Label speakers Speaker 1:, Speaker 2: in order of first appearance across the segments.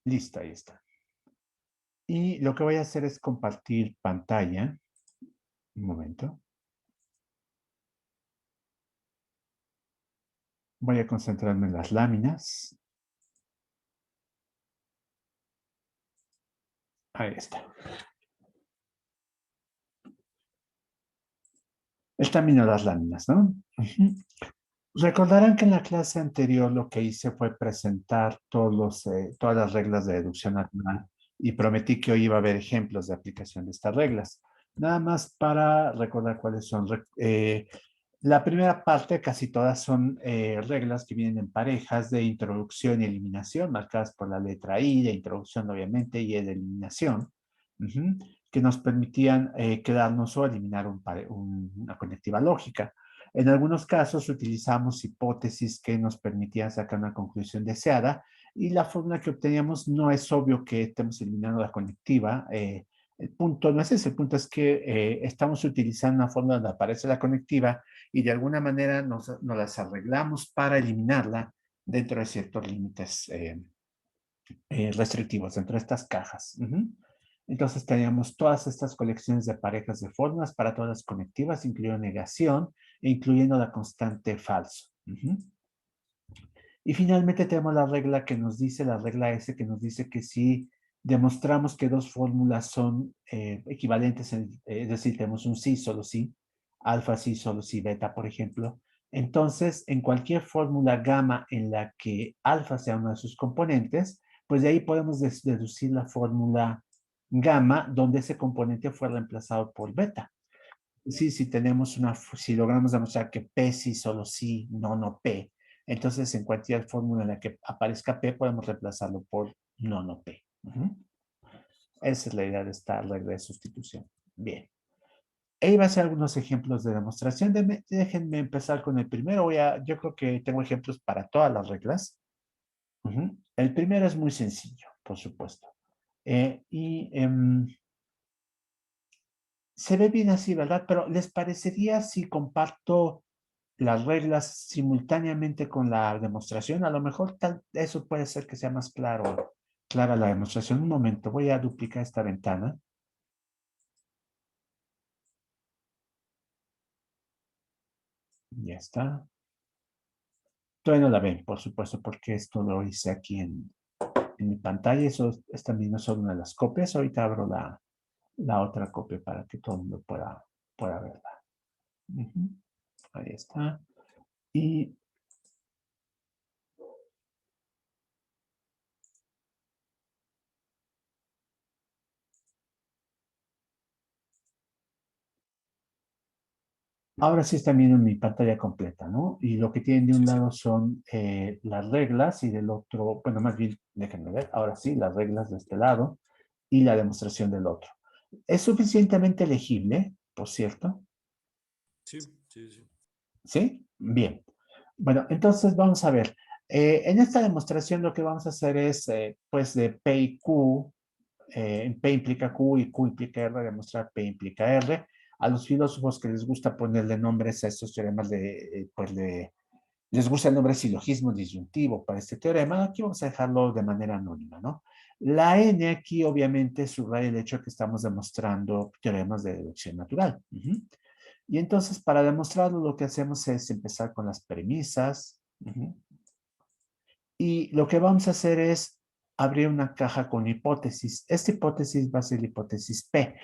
Speaker 1: Listo, ahí está. Y lo que voy a hacer es compartir pantalla. Un momento. Voy a concentrarme en las láminas. Ahí está. El camino de las láminas, ¿no? Ujú. Recordarán que en la clase anterior lo que hice fue presentar todas las reglas de deducción natural y prometí que hoy iba a haber ejemplos de aplicación de estas reglas. Nada más para recordar cuáles son. La primera parte, casi todas son reglas que vienen en parejas de introducción y eliminación, marcadas por la letra I de introducción, obviamente, y E de eliminación, ujú, que nos permitían quedarnos o eliminar una conectiva lógica. En algunos casos utilizamos hipótesis que nos permitían sacar una conclusión deseada y la fórmula que obteníamos no es obvio que estemos eliminando la conectiva. El punto no es ese, el punto es que estamos utilizando una fórmula donde aparece la conectiva y de alguna manera nos las arreglamos para eliminarla dentro de ciertos límites restrictivos, dentro de estas cajas. Ujú. Entonces teníamos todas estas colecciones de parejas de fórmulas para todas las conectivas, incluyendo negación e incluyendo la constante falso. Ujú. Y finalmente tenemos la regla que nos dice, la regla S, que nos dice que si demostramos que dos fórmulas son equivalentes, es decir, tenemos un sí, solo sí, alfa sí, solo sí, beta, por ejemplo, entonces en cualquier fórmula gamma en la que alfa sea uno de sus componentes, pues de ahí podemos deducir la fórmula gamma donde ese componente fue reemplazado por beta. Sí, si logramos demostrar que P sí, solo sí, no, no P, entonces en cualquier fórmula en la que aparezca P podemos reemplazarlo por no, no P. Ujú. Esa es la idea de esta regla de sustitución. Bien. Ahí va a ser algunos ejemplos de demostración. Déjenme empezar con el primero. Yo creo que tengo ejemplos para todas las reglas. Ujú. El primero es muy sencillo, por supuesto. Y se ve bien así, ¿verdad? Pero ¿les parecería si comparto las reglas simultáneamente con la demostración? A lo mejor eso puede ser que sea más clara la demostración. Un momento, voy a duplicar esta ventana. Ya está. Todavía no la ven, por supuesto, porque esto lo hice aquí en mi pantalla. Esta misma es solo una de las copias. Ahorita abro la otra copia para que todo el mundo pueda verla. Ujú. Ahí está. Y ahora sí están viendo mi pantalla completa, ¿no? Y lo que tienen de un
Speaker 2: Sí, sí.
Speaker 1: lado son las reglas y del otro, bueno, más bien, déjenme ver, ahora sí, las reglas de este lado y la demostración del otro. ¿Es suficientemente legible, por cierto?
Speaker 2: Sí, sí, sí.
Speaker 1: ¿Sí? Bien. Bueno, entonces vamos a ver. En esta demostración lo que vamos a hacer es, pues, de P y Q, P implica Q y Q implica R, demostrar P implica R. A los filósofos que les gusta ponerle nombres a estos teoremas les gusta el nombre silogismo disyuntivo para este teorema. Aquí vamos a dejarlo de manera anónima, ¿no? La N aquí obviamente subraya el hecho de que estamos demostrando teoremas de deducción natural. Uh-huh. Y entonces para demostrarlo lo que hacemos es empezar con las premisas. Uh-huh. Y lo que vamos a hacer es abrir una caja con hipótesis. Esta hipótesis va a ser la hipótesis P.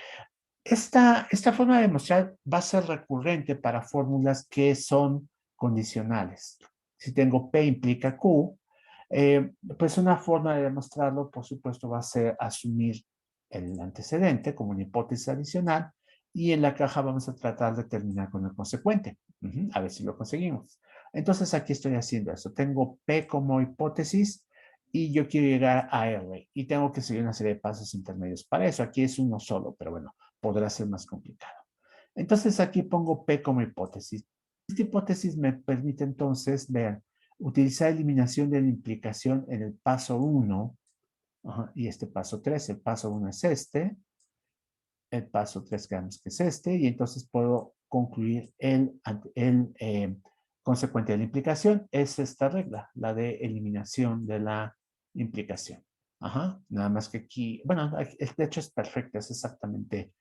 Speaker 1: Esta forma de demostrar va a ser recurrente para fórmulas que son condicionales. Si tengo P implica Q, pues una forma de demostrarlo, por supuesto, va a ser asumir el antecedente como una hipótesis adicional y en la caja vamos a tratar de terminar con el consecuente. A ver si lo conseguimos. Entonces aquí estoy haciendo eso. Tengo P como hipótesis y yo quiero llegar a R y tengo que seguir una serie de pasos intermedios para eso. Aquí es uno solo, pero bueno, podrá ser más complicado. Entonces aquí pongo P como hipótesis. Esta hipótesis me permite entonces, vean, utilizar eliminación de la implicación en el paso 1 y este paso 3. El paso 1 es este, el paso 3 creemos que es este, y entonces puedo concluir el consecuente de la implicación. Es esta regla, la de eliminación de la implicación. Ajá, nada más que aquí, bueno, de hecho es perfecto, es exactamente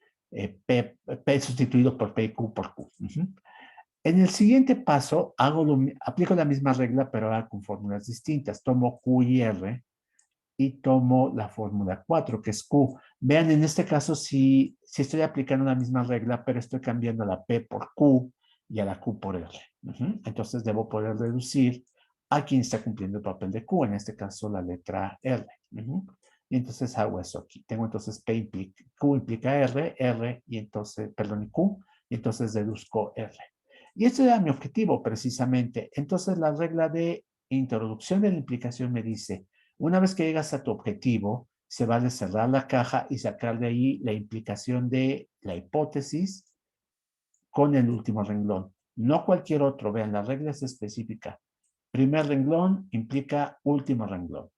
Speaker 1: P sustituido por P y Q por Q. En el siguiente paso, aplico la misma regla, pero ahora con fórmulas distintas. Tomo Q y R y tomo la fórmula 4, que es Q. Vean, en este caso, si estoy aplicando la misma regla, pero estoy cambiando la P por Q y a la Q por R. Entonces, debo poder deducir a quién está cumpliendo el papel de Q, en este caso, la letra R. Y entonces hago eso aquí. Tengo entonces Q implica R, R, y entonces, perdón, y Q, y entonces deduzco R. Y este era mi objetivo, precisamente. Entonces, la regla de introducción de la implicación me dice, una vez que llegas a tu objetivo, se vale cerrar la caja y sacar de ahí la implicación de la hipótesis con el último renglón. No cualquier otro. Vean, la regla es específica. Primer renglón implica último renglón.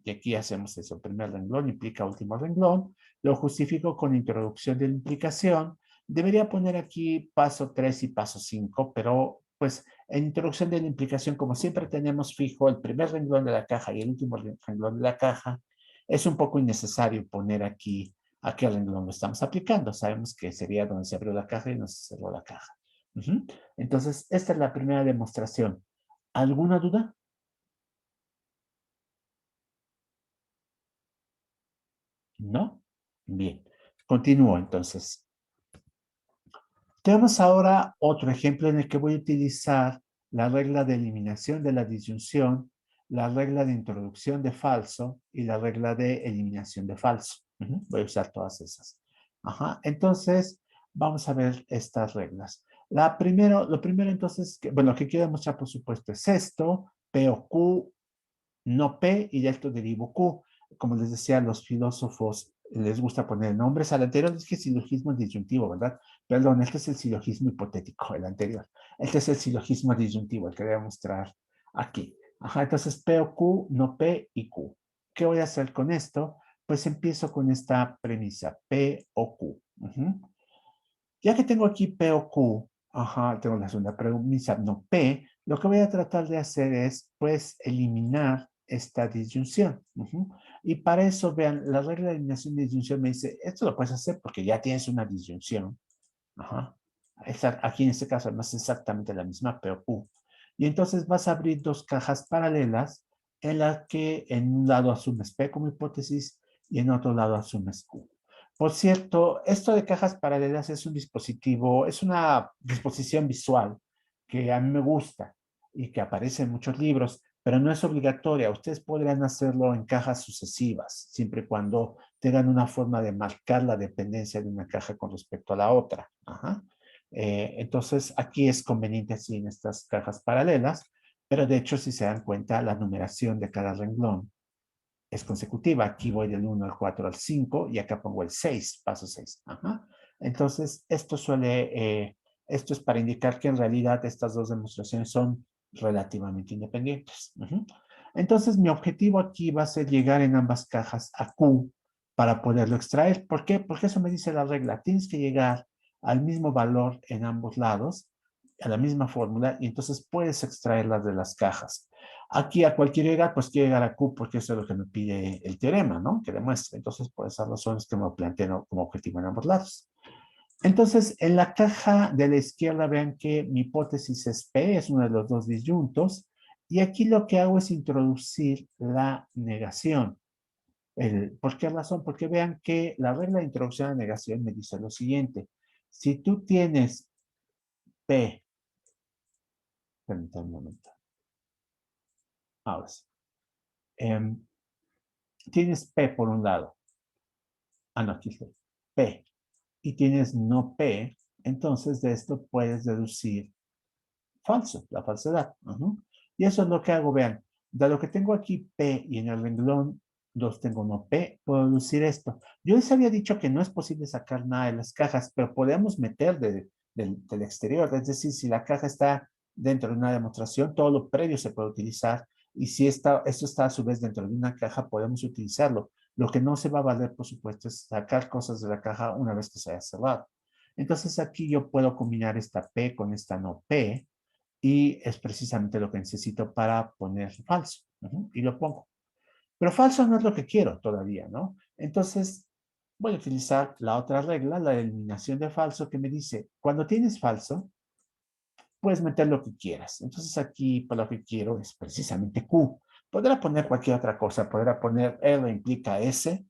Speaker 1: Y aquí hacemos eso. Primer renglón implica último renglón. Lo justifico con introducción de la implicación. Debería poner aquí paso 3 y paso 5, pero pues en introducción de la implicación, como siempre tenemos fijo el primer renglón de la caja y el último renglón de la caja, es un poco innecesario poner aquí a qué renglón lo estamos aplicando. Sabemos que sería donde se abrió la caja y donde se cerró la caja. Entonces, esta es la primera demostración. ¿Alguna duda? ¿No? Bien. Continúo entonces. Tenemos ahora otro ejemplo en el que voy a utilizar la regla de eliminación de la disyunción, la regla de introducción de falso y la regla de eliminación de falso. Voy a usar todas esas. Ajá. Entonces, vamos a ver estas reglas. Lo primero entonces, bueno, lo que quiero demostrar por supuesto es esto, P o Q, no P y de esto derivo Q. Como les decía, los filósofos les gusta poner nombres. Al anterior es que silogismo disyuntivo, ¿verdad? Perdón, este es el silogismo hipotético, el anterior. Este es el silogismo disyuntivo, el que voy a mostrar aquí. Ajá, entonces P o Q, no P y Q. ¿Qué voy a hacer con esto? Pues empiezo con esta premisa, P o Q. Ya que tengo aquí P o Q, ajá, tengo la segunda premisa, no P, lo que voy a tratar de hacer es, pues, eliminar esta disyunción. Y para eso, vean, la regla de eliminación de disyunción me dice, esto lo puedes hacer porque ya tienes una disyunción. Ajá. Aquí en este caso además es exactamente la misma, P o Q. Y entonces vas a abrir dos cajas paralelas en las que en un lado asumes P como hipótesis y en otro lado asumes Q. Por cierto, esto de cajas paralelas es un dispositivo, es una disposición visual que a mí me gusta y que aparece en muchos libros, pero no es obligatoria. Ustedes podrían hacerlo en cajas sucesivas, siempre y cuando tengan una forma de marcar la dependencia de una caja con respecto a la otra. Ajá. Entonces, aquí es conveniente así en estas cajas paralelas, pero de hecho, si se dan cuenta, la numeración de cada renglón es consecutiva. Aquí voy del 1 al 4 al 5 y acá pongo el 6, paso 6. Ajá. Entonces, esto es para indicar que en realidad estas dos demostraciones son relativamente independientes. Entonces, mi objetivo aquí va a ser llegar en ambas cajas a Q para poderlo extraer. ¿Por qué? Porque eso me dice la regla. Tienes que llegar al mismo valor en ambos lados, a la misma fórmula, y entonces puedes extraerlas de las cajas. Aquí a cualquier edad, pues quiero llegar a Q porque eso es lo que me pide el teorema, ¿no? Que demuestre. Entonces, por esas razones que me lo planteo como objetivo en ambos lados. Entonces, en la caja de la izquierda, vean que mi hipótesis es P, es uno de los dos disyuntos, y aquí lo que hago es introducir la negación. ¿Por qué razón? Porque vean que la regla de introducción a la negación me dice lo siguiente. Si tú tienes P, permítanme un momento, ahora sí. Em, tienes P por un lado. No, aquí está. P. Y tienes no P, entonces de esto puedes deducir falso, la falsedad. Y eso es lo que hago, vean. Dado que tengo aquí P y en el renglón 2 tengo no P, puedo deducir esto. Yo les había dicho que no es posible sacar nada de las cajas, pero podemos meter del exterior. Es decir, si la caja está dentro de una demostración, todo lo previo se puede utilizar. Y si esto está a su vez dentro de una caja, podemos utilizarlo. Lo que no se va a valer, por supuesto, es sacar cosas de la caja una vez que se haya cerrado. Entonces aquí yo puedo combinar esta P con esta no P y es precisamente lo que necesito para poner falso. Y lo pongo. Pero falso no es lo que quiero todavía, ¿no? Entonces, voy a utilizar la otra regla, la eliminación de falso, que me dice, cuando tienes falso, puedes meter lo que quieras. Entonces aquí, por lo que quiero, es precisamente Q. Podrá poner cualquier otra cosa, podrá poner R implica S,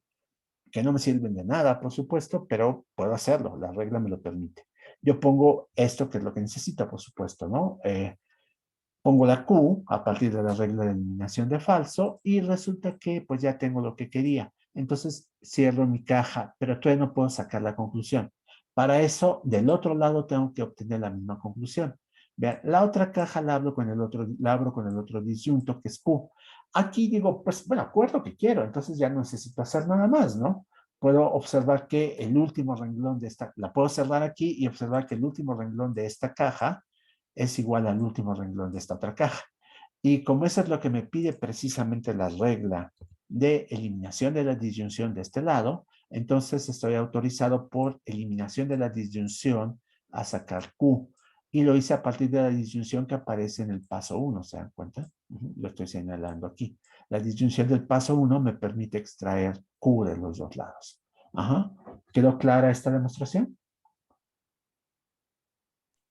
Speaker 1: que no me sirven de nada, por supuesto, pero puedo hacerlo, la regla me lo permite. Yo pongo esto, que es lo que necesito, por supuesto, ¿no? Pongo la Q a partir de la regla de eliminación de falso y resulta que pues ya tengo lo que quería. Entonces cierro mi caja, pero todavía no puedo sacar la conclusión. Para eso, del otro lado tengo que obtener la misma conclusión. Vean, la otra caja la abro con el otro disyunto que es Q. Aquí digo, pues bueno, acuerdo que quiero, entonces ya no necesito hacer nada más, ¿no? Puedo observar que el último renglón de esta, la puedo cerrar aquí y observar que el último renglón de esta caja es igual al último renglón de esta otra caja. Y como eso es lo que me pide precisamente la regla de eliminación de la disyunción de este lado, entonces estoy autorizado por eliminación de la disyunción a sacar Q. Y lo hice a partir de la disyunción que aparece en el paso 1, ¿se dan cuenta? Lo estoy señalando aquí. La disyunción del paso 1 me permite extraer Q de los dos lados. Ajá. ¿Quedó clara esta demostración?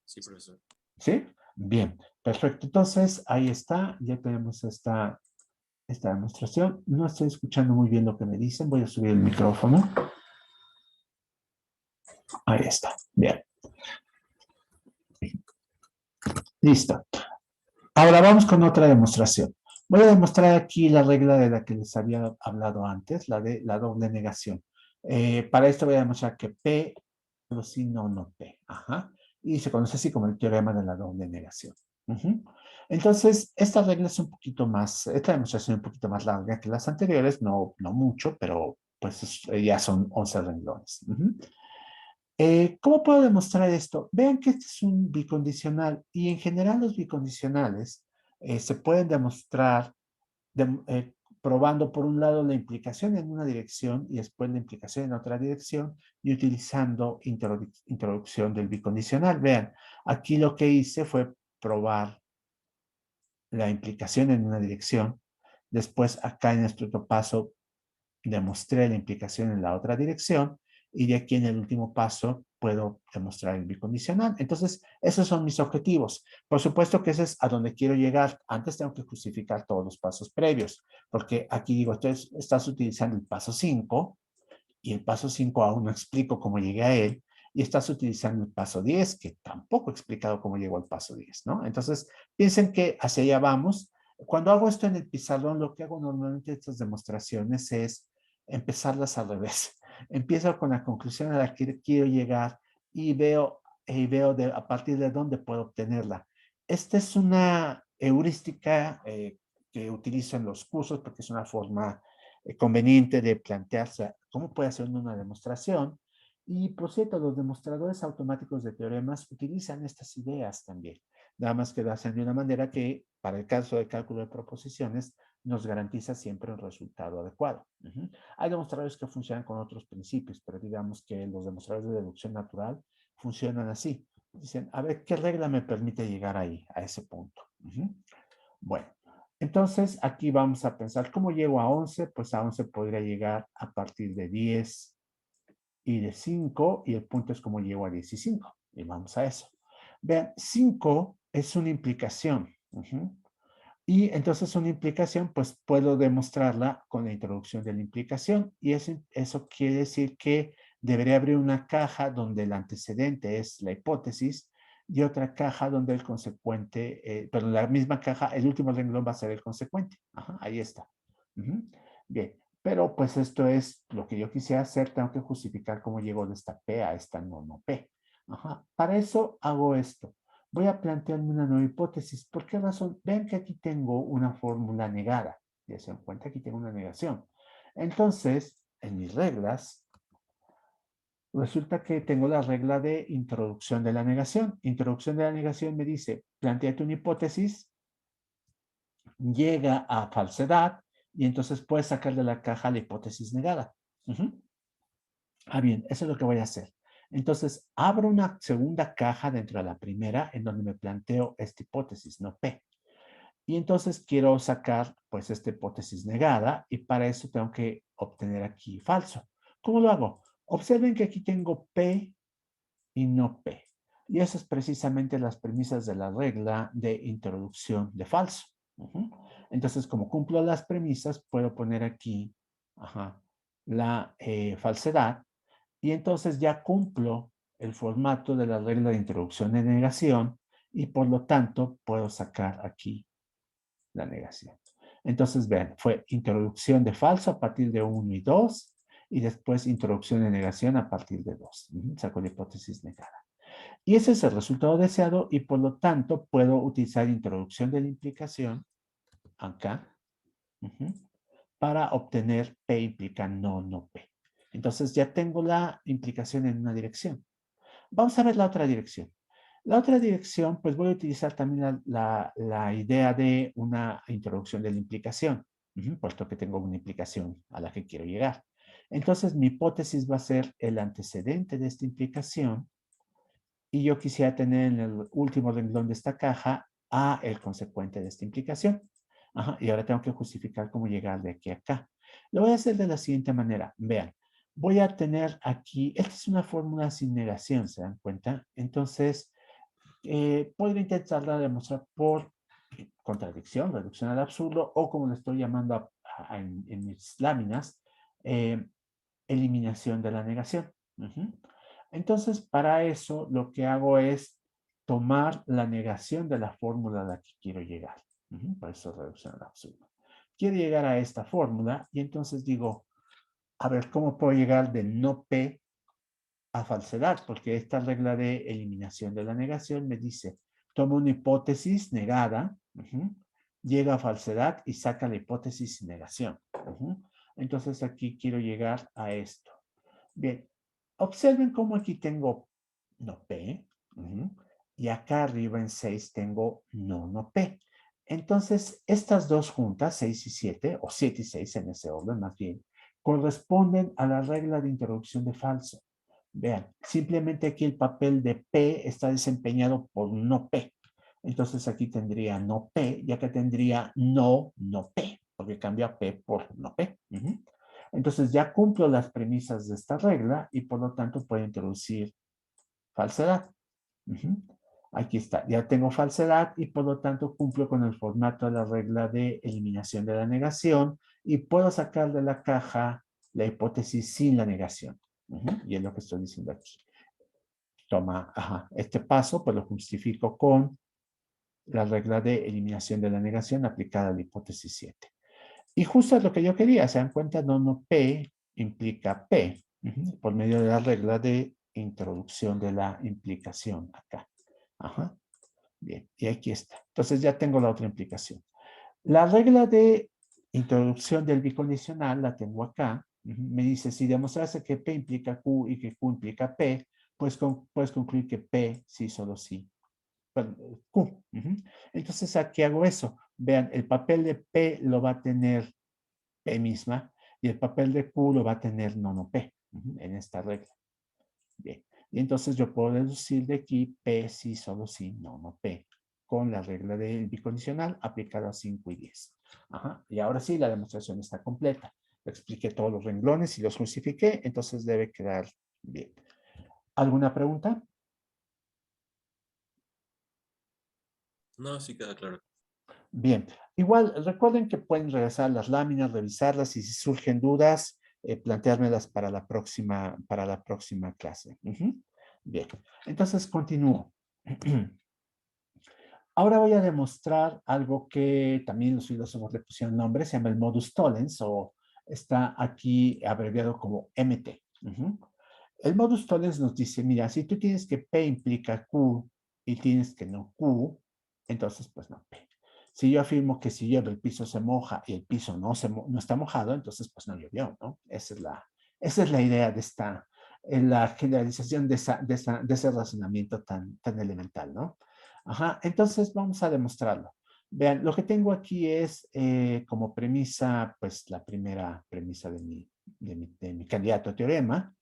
Speaker 2: Sí, profesor.
Speaker 1: ¿Sí? Bien, perfecto. Entonces, ahí está, ya tenemos esta demostración. No estoy escuchando muy bien lo que me dicen, voy a subir el micrófono. Ahí está, bien, listo. Ahora vamos con otra demostración. Voy a demostrar aquí la regla de la que les había hablado antes, la de la doble negación. Para esto voy a demostrar que P, pero si no, no P. Ajá. Y se conoce así como el teorema de la doble negación. Ujú. Entonces, esta regla es un poquito más, esta demostración es un poquito más larga que las anteriores, no mucho, pero pues ya son 11 renglones. Ujú. ¿Cómo puedo demostrar esto? Vean que este es un bicondicional y en general los bicondicionales se pueden demostrar probando por un lado la implicación en una dirección y después la implicación en otra dirección y utilizando introducción del bicondicional. Vean, aquí lo que hice fue probar la implicación en una dirección. Después acá en este otro paso demostré la implicación en la otra dirección y de aquí en el último paso puedo demostrar el bicondicional. Entonces, esos son mis objetivos. Por supuesto que ese es a donde quiero llegar. Antes tengo que justificar todos los pasos previos, porque aquí digo, entonces estás utilizando el paso 5 y el paso 5 aún no explico cómo llegué a él y estás utilizando el paso 10 que tampoco he explicado cómo llegó al paso 10, ¿no? Entonces, piensen que hacia allá vamos. Cuando hago esto en el pizarrón, lo que hago normalmente en estas demostraciones es empezarlas al revés. Empiezo con la conclusión a la que quiero llegar y veo a partir de dónde puedo obtenerla. Esta es una heurística que utilizo en los cursos porque es una forma conveniente de plantearse cómo puede hacer una demostración. Y por cierto, los demostradores automáticos de teoremas utilizan estas ideas también, nada más que lo hacen de una manera que, para el caso de cálculo de proposiciones, nos garantiza siempre un resultado adecuado. Hay demostradores que funcionan con otros principios, pero digamos que los demostradores de deducción natural funcionan así. Dicen, a ver, ¿qué regla me permite llegar ahí, a ese punto? Bueno, entonces aquí vamos a pensar, ¿cómo llego a 11? Pues a 11 podría llegar a partir de 10 y de 5, y el punto es cómo llego a 15. Y vamos a eso. Vean, 5 es una implicación. Y entonces una implicación, pues puedo demostrarla con la introducción de la implicación. Y eso quiere decir que debería abrir una caja donde el antecedente es la hipótesis y otra caja donde el consecuente, pero en la misma caja, el último renglón va a ser el consecuente. Ajá, ahí está. Bien, pero pues esto es lo que yo quisiera hacer, tengo que justificar cómo llegó de esta P a esta no P. Ajá. Para eso hago esto. Voy a plantearme una nueva hipótesis. ¿Por qué razón? Vean que aquí tengo una fórmula negada. Ya se dan cuenta, aquí tengo una negación. Entonces, en mis reglas, resulta que tengo la regla de introducción de la negación. Introducción de la negación me dice, planteate una hipótesis, llega a falsedad y entonces puedes sacar de la caja la hipótesis negada. Bien, eso es lo que voy a hacer. Entonces, abro una segunda caja dentro de la primera en donde me planteo esta hipótesis, no P. Y entonces quiero sacar, pues, esta hipótesis negada y para eso tengo que obtener aquí falso. ¿Cómo lo hago? Observen que aquí tengo P y no P. Y esas es precisamente las premisas de la regla de introducción de falso. Ujú. Entonces, como cumplo las premisas, puedo poner aquí la falsedad y entonces ya cumplo el formato de la regla de introducción de negación y por lo tanto puedo sacar aquí la negación. Entonces, vean, fue introducción de falso a partir de 1 y 2 y después introducción de negación a partir de 2. Saco la hipótesis negada. Y ese es el resultado deseado y por lo tanto puedo utilizar introducción de la implicación acá para obtener P implica no, no P. Entonces ya tengo la implicación en una dirección. Vamos a ver la otra dirección. La otra dirección, pues voy a utilizar también la idea de una introducción de la implicación, puesto que tengo una implicación a la que quiero llegar. Entonces, mi hipótesis va a ser el antecedente de esta implicación y yo quisiera tener en el último renglón de esta caja a el consecuente de esta implicación. Y ahora tengo que justificar cómo llegar de aquí a acá. Lo voy a hacer de la siguiente manera. Vean, voy a tener aquí, esta es una fórmula sin negación, ¿se dan cuenta? Entonces, podría intentarla demostrar por contradicción, reducción al absurdo, o como le estoy llamando en mis láminas, eh, eliminación de la negación. Entonces, para eso, lo que hago es tomar la negación de la fórmula a la que quiero llegar. Por eso reducción al absurdo. Quiero llegar a esta fórmula y entonces digo, a ver, ¿cómo puedo llegar de no P a falsedad? Porque esta regla de eliminación de la negación me dice, toma una hipótesis negada, llega a falsedad y saca la hipótesis negación. Entonces aquí quiero llegar a esto. Bien, observen cómo aquí tengo no P, y acá arriba en 6 tengo no P. Entonces, estas dos juntas, 6 y 7, o 7 y 6 en ese orden más bien, corresponden a la regla de introducción de falso. Vean, simplemente aquí el papel de P está desempeñado por no P. Entonces aquí tendría no P, ya que tendría no P, porque cambia P por no P. Entonces ya cumplo las premisas de esta regla y por lo tanto puedo introducir falsedad. Aquí está, ya tengo falsedad y por lo tanto cumplo con el formato de la regla de eliminación de la negación y puedo sacar de la caja la hipótesis sin la negación. Y es lo que estoy diciendo aquí. Toma, este paso pues lo justifico con la regla de eliminación de la negación aplicada a la hipótesis 7. Y justo es lo que yo quería, se dan cuenta, no P implica P, por medio de la regla de introducción de la implicación acá. Bien, y aquí está. Entonces ya tengo la otra implicación. La regla de introducción del bicondicional la tengo acá. Me dice, si demostrase que P implica Q y que Q implica P, pues puedes concluir que P sí, solo sí. Bueno, Q. Entonces aquí hago eso. Vean, el papel de P lo va a tener P misma y el papel de Q lo va a tener no P en esta regla. Bien. Y entonces yo puedo deducir de aquí P sí, solo sí, no P, con la regla del bicondicional aplicada a 5 y 10. Y ahora sí, la demostración está completa. Expliqué todos los renglones y los justifiqué, entonces debe quedar bien. ¿Alguna pregunta?
Speaker 2: No, sí queda claro.
Speaker 1: Bien. Igual, recuerden que pueden regresar a las láminas, revisarlas y si surgen dudas, planteármelas para la próxima clase. Bien. Entonces, continúo. Ahora voy a demostrar algo que también los filósofos le pusieron nombre, se llama el modus tollens o está aquí abreviado como MT. El modus tollens nos dice, mira, si tú tienes que P implica Q y tienes que no Q, entonces pues no P. Si yo afirmo que si llueve el piso se moja y el piso no está mojado, entonces pues no llovió, ¿no? Esa es la idea de la generalización de ese razonamiento tan elemental, ¿no? Entonces vamos a demostrarlo. Vean, lo que tengo aquí es como premisa, pues la primera premisa de mi candidato a teorema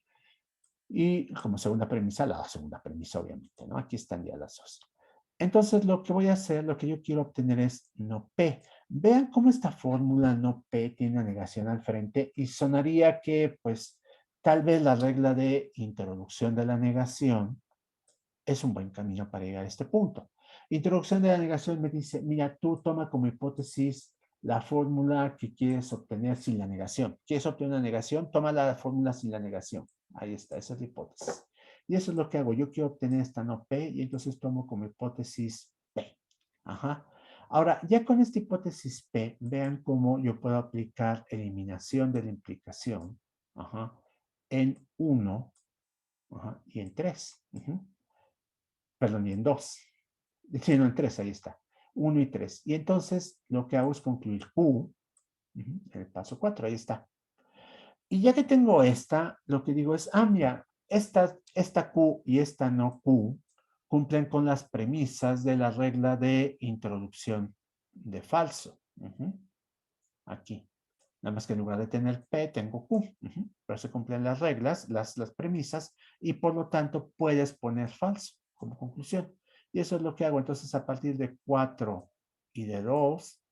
Speaker 1: y como segunda premisa, la segunda premisa, obviamente, ¿no? Aquí están ya las dos. Entonces, lo que voy a hacer, lo que yo quiero obtener es no P. Vean cómo esta fórmula no P tiene una negación al frente y sonaría que, pues, tal vez la regla de introducción de la negación es un buen camino para llegar a este punto. Introducción de la negación me dice, mira, tú toma como hipótesis la fórmula que quieres obtener sin la negación. ¿Quieres obtener una negación? Toma la fórmula sin la negación. Ahí está, esa es la hipótesis. Y eso es lo que hago. Yo quiero obtener esta no P y entonces tomo como hipótesis P. Ajá. Ahora, ya con esta hipótesis P, vean cómo yo puedo aplicar eliminación de la implicación, ajá, en 1 y en 3. Perdón, y en 2. Sí, no, en 3, ahí está. 1 y 3. Y entonces lo que hago es concluir Q, en el paso 4, ahí está. Y ya que tengo esta, lo que digo es, mira, esta Q y esta no Q cumplen con las premisas de la regla de introducción de falso. Aquí. Nada más que en lugar de tener P, tengo Q. Pero se cumplen las reglas, las premisas, y por lo tanto puedes poner falso como conclusión. Y eso es lo que hago. Entonces, a partir de 4 y de 2,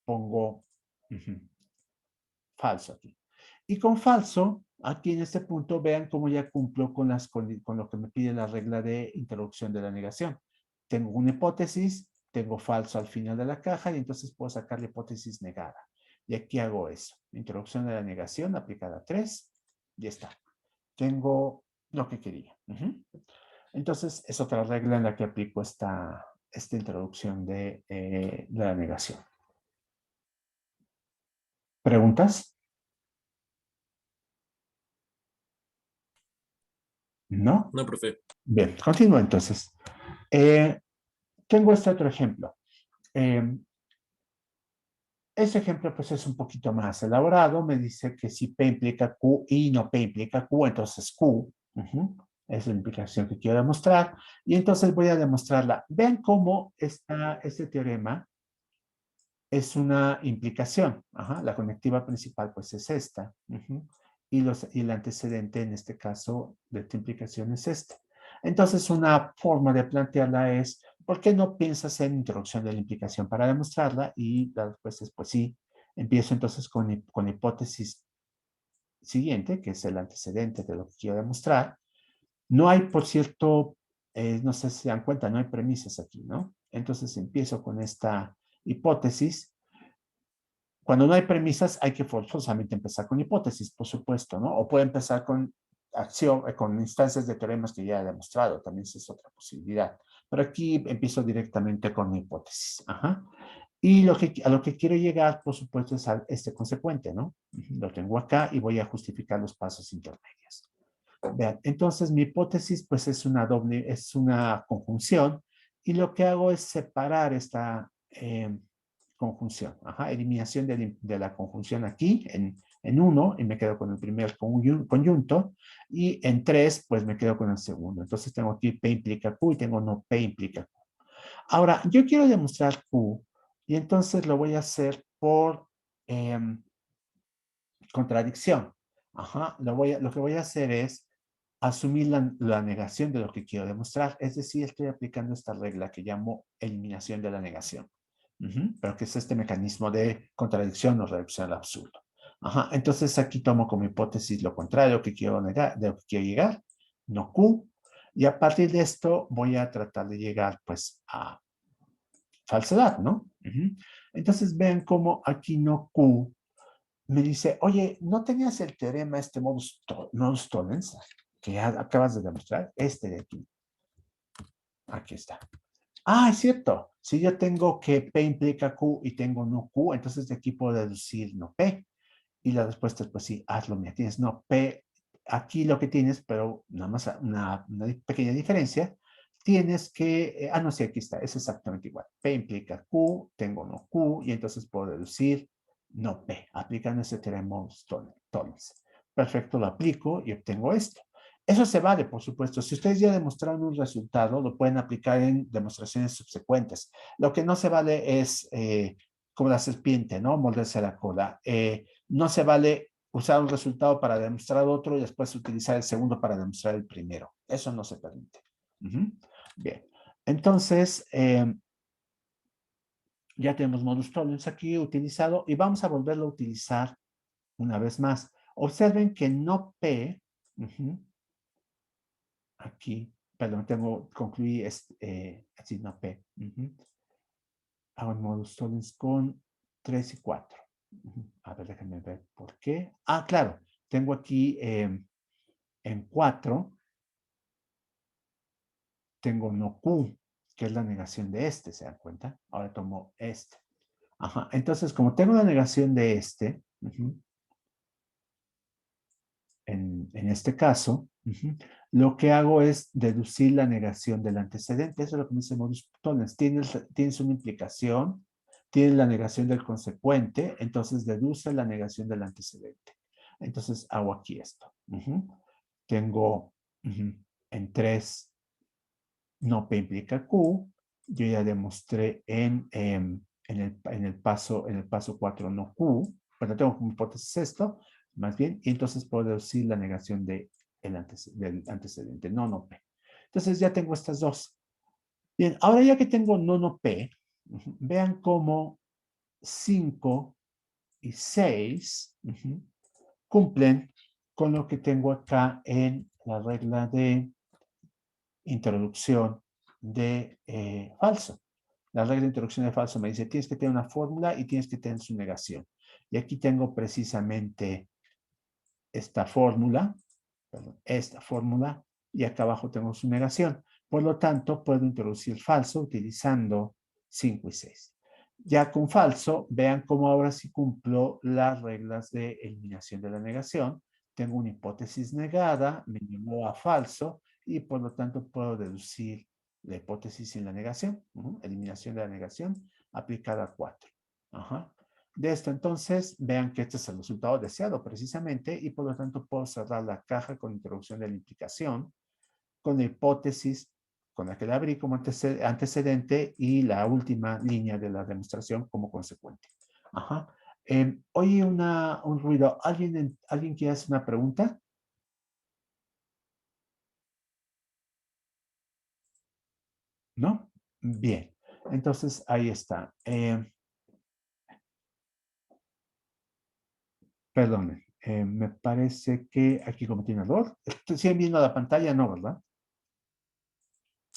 Speaker 1: pongo falso aquí. Y con falso, aquí en este punto, vean cómo ya cumplo con lo que me pide la regla de introducción de la negación. Tengo una hipótesis, tengo falso al final de la caja y entonces puedo sacar la hipótesis negada. Y aquí hago eso. Introducción de la negación aplicada a 3. Ya está. Tengo lo que quería. Entonces, es otra regla en la que aplico esta introducción de la negación. ¿Preguntas? ¿No?
Speaker 2: No, profe.
Speaker 1: Bien, continúo entonces. Tengo este otro ejemplo. Ese ejemplo pues es un poquito más elaborado. Me dice que si P implica Q y no P implica Q, entonces Q. Es la implicación que quiero demostrar. Y entonces voy a demostrarla. Vean cómo este teorema es una implicación. La conectiva principal pues es esta. Y el antecedente en este caso de esta implicación es este. Entonces una forma de plantearla es, ¿por qué no piensas en introducción de la implicación para demostrarla? Y la respuesta es, pues sí. Empiezo entonces con la hipótesis siguiente, que es el antecedente de lo que quiero demostrar. No hay, por cierto, no sé si se dan cuenta, no hay premisas aquí, ¿no? Entonces empiezo con esta hipótesis. Cuando no hay premisas, hay que forzosamente empezar con hipótesis, por supuesto, ¿no? O puede empezar con con instancias de teoremas que ya he demostrado, también esa es otra posibilidad. Pero aquí empiezo directamente con mi hipótesis. Y a lo que quiero llegar, por supuesto, es a este consecuente, ¿no? Lo tengo acá y voy a justificar los pasos intermedios. Vean, entonces mi hipótesis, pues es una conjunción, y lo que hago es separar esta conjunción. Eliminación de la conjunción aquí en 1 y me quedo con el primer conjunto, y en 3 pues me quedo con el segundo. Entonces tengo aquí P implica Q y tengo no P implica Q. Ahora, yo quiero demostrar Q y entonces lo voy a hacer por contradicción. Lo que voy a hacer es asumir la negación de lo que quiero demostrar. Es decir, estoy aplicando esta regla que llamo eliminación de la negación. Pero que es este mecanismo de contradicción o reducción al absurdo. Entonces aquí tomo como hipótesis lo contrario que quiero negar, de lo que quiero llegar, no Q. Y a partir de esto voy a tratar de llegar pues a falsedad, ¿no? Entonces vean cómo aquí no Q me dice, oye, ¿no tenías el teorema modus tollens que ya acabas de demostrar? Este de aquí. Aquí está. Es cierto. Si yo tengo que P implica Q y tengo no Q, entonces de aquí puedo deducir no P. Y la respuesta es, pues sí, hazlo, mira, tienes no P. Aquí lo que tienes, pero nada más una pequeña diferencia, tienes que, no, sí, aquí está, es exactamente igual. P implica Q, tengo no Q, y entonces puedo deducir no P, aplicando ese teorema Tollens. Perfecto, lo aplico y obtengo esto. Eso se vale, por supuesto. Si ustedes ya demostraron un resultado, lo pueden aplicar en demostraciones subsecuentes. Lo que no se vale es, como la serpiente, ¿no? Morderse la cola. No se vale usar un resultado para demostrar otro y después utilizar el segundo para demostrar el primero. Eso no se permite. Bien. Entonces, ya tenemos modus tollens aquí utilizado y vamos a volverlo a utilizar una vez más. Observen que no P, aquí, perdón, concluí así no P. Hago el modus tollens con 3 y 4. A ver, déjenme ver por qué. Ah, claro, tengo aquí en 4, tengo no Q, que es la negación de este, ¿se dan cuenta? Ahora tomo este. Ajá, entonces como tengo la negación de este, en este caso, lo que hago es deducir la negación del antecedente. Eso es lo que me dice modus tollens. Tienes una implicación, tienes la negación del consecuente, entonces deduce la negación del antecedente. Entonces hago aquí esto. Tengo en 3 no P implica Q. Yo ya demostré en el paso 4 no Q. Bueno, tengo como hipótesis esto, más bien, y entonces puedo deducir la negación del antecedente, no no P. Entonces ya tengo estas dos. Bien, ahora ya que tengo no no P, vean cómo 5 y 6 cumplen con lo que tengo acá en la regla de introducción de falso. La regla de introducción de falso me dice, tienes que tener una fórmula y tienes que tener su negación. Y aquí tengo precisamente esta fórmula, y acá abajo tengo su negación. Por lo tanto, puedo introducir falso utilizando 5 y 6. Ya con falso, vean cómo ahora sí cumplo las reglas de eliminación de la negación. Tengo una hipótesis negada, me llevó a falso, y por lo tanto puedo deducir la hipótesis sin la negación, eliminación de la negación aplicada a 4. Ajá. De esto entonces, vean que este es el resultado deseado precisamente y por lo tanto puedo cerrar la caja con introducción de la implicación, con la hipótesis con la que la abrí como antecedente y la última línea de la demostración como consecuente. Ajá. Oye un ruido. ¿Alguien quiere hacer una pregunta? ¿No? Bien. Entonces, ahí está. Perdone, me parece que aquí cometí un error. ¿Siguen viendo la pantalla? No, ¿verdad?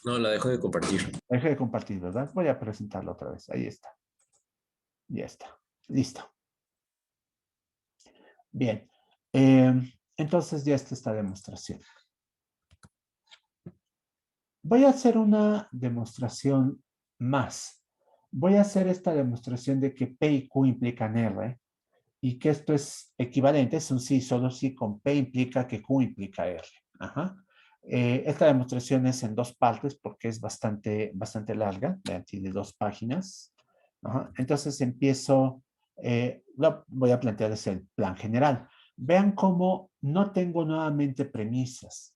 Speaker 2: No, la dejo de compartir.
Speaker 1: Deje de compartir, ¿verdad? Voy a presentarlo otra vez. Ahí está. Ya está. Listo. Bien. Entonces ya está esta demostración. Voy a hacer una demostración más. Voy a hacer esta demostración de que P y Q implican R y que esto es equivalente, es un sí, solo sí con P implica que Q implica R. Ajá. Esta demostración es en 2 partes porque es bastante larga, tiene 2 páginas. Ajá. Entonces empiezo, voy a plantearles el plan general. Vean cómo no tengo nuevamente premisas.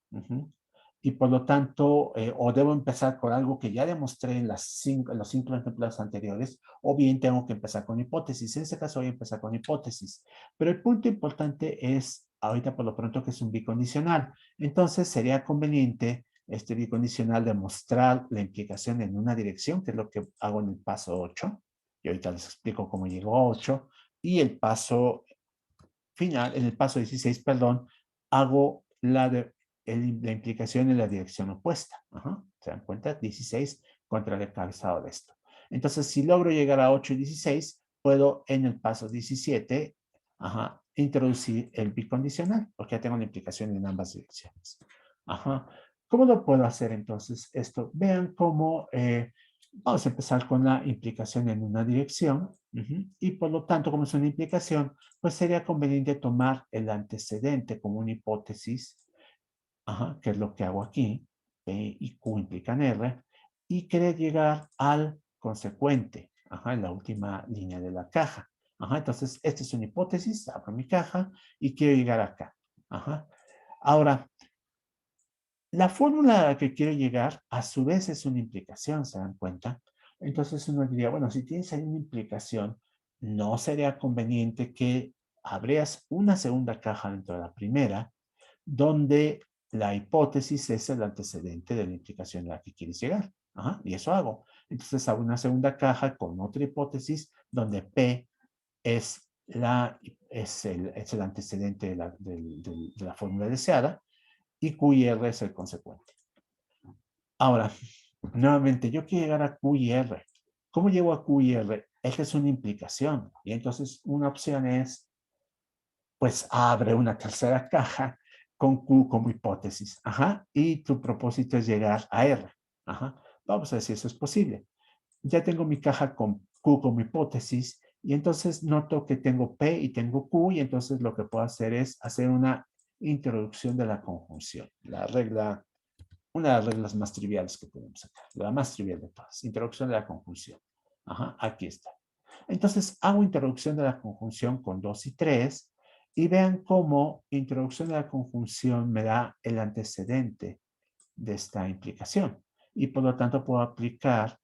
Speaker 1: Y por lo tanto, o debo empezar con algo que ya demostré en los 5 ejemplos anteriores, o bien tengo que empezar con hipótesis. En este caso voy a empezar con hipótesis. Pero el punto importante es, ahorita por lo pronto, que es un bicondicional. Entonces sería conveniente este bicondicional demostrar la implicación en una dirección, que es lo que hago en el paso 8. Y ahorita les explico cómo llegó a 8. Y el paso final, en el paso 16, perdón, hago la implicación en la dirección opuesta. Ajá. ¿Se dan cuenta? 16 contra el encabezado de esto. Entonces, si logro llegar a 8 y 16, puedo en el paso 17 introducir el bicondicional, porque ya tengo la implicación en ambas direcciones. Ajá. ¿Cómo lo puedo hacer entonces esto? Vean cómo vamos a empezar con la implicación en una dirección y por lo tanto, como es una implicación, pues sería conveniente tomar el antecedente como una hipótesis, que es lo que hago aquí, P y Q implican R, y querer llegar al consecuente, en la última línea de la caja. Entonces, esta es una hipótesis, abro mi caja y quiero llegar acá. Ahora, la fórmula a la que quiero llegar, a su vez, es una implicación, ¿se dan cuenta? Entonces uno diría, bueno, si tienes ahí una implicación, ¿no sería conveniente que abrías una segunda caja dentro de la primera, donde la hipótesis es el antecedente de la implicación a la que quieres llegar? Ajá, y eso hago. Entonces hago una segunda caja con otra hipótesis donde P es, es el antecedente de la fórmula deseada y Q y R es el consecuente. Ahora, nuevamente, yo quiero llegar a Q y R. ¿Cómo llego a Q y R? Esta es una implicación. Y entonces una opción es, pues abre una tercera caja con Q como hipótesis. Ajá. Y tu propósito es llegar a R. Ajá. Vamos a ver si eso es posible. Ya tengo mi caja con Q como hipótesis y entonces noto que tengo P y tengo Q y entonces lo que puedo hacer es hacer una introducción de la conjunción. La regla, una de las reglas más triviales que podemos sacar, la más trivial de todas, introducción de la conjunción. Ajá, aquí está. Entonces hago introducción de la conjunción con 2 y 3 y vean cómo introducción de la conjunción me da el antecedente de esta implicación y por lo tanto puedo aplicar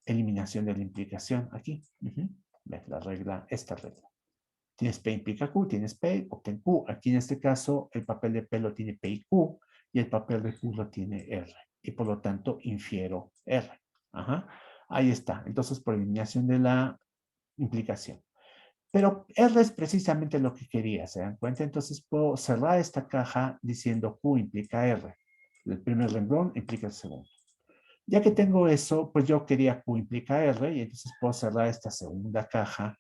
Speaker 1: eliminación de la implicación aquí. ¿Ves? La regla, esta regla. Tienes P implica Q, tienes P, obtén Q. Aquí en este caso el papel de P lo tiene P y Q y el papel de Q lo tiene R. Y por lo tanto infiero R. Ajá. Ahí está. Entonces por eliminación de la implicación. Pero R es precisamente lo que quería, ¿se dan cuenta? Entonces puedo cerrar esta caja diciendo Q implica R. El primer renglón implica el segundo. Ya que tengo eso, pues yo quería Q implica R y entonces puedo cerrar esta segunda caja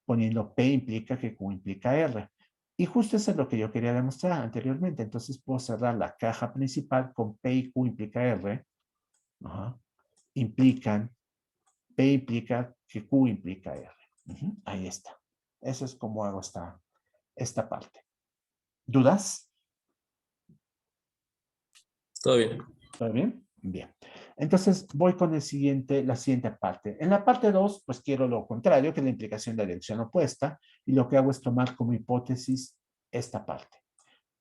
Speaker 1: poniendo P implica que Q implica R. Y justo eso es lo que yo quería demostrar anteriormente. Entonces puedo cerrar la caja principal con P y Q implica R. Ajá. Implican, P implica que Q implica R. Ahí está. Eso es como hago esta parte. ¿Dudas?
Speaker 2: Todo bien.
Speaker 1: ¿Todo bien? Bien. Entonces voy con la siguiente parte. En la parte 2, pues quiero lo contrario, que es la implicación de la dirección opuesta, y lo que hago es tomar como hipótesis esta parte.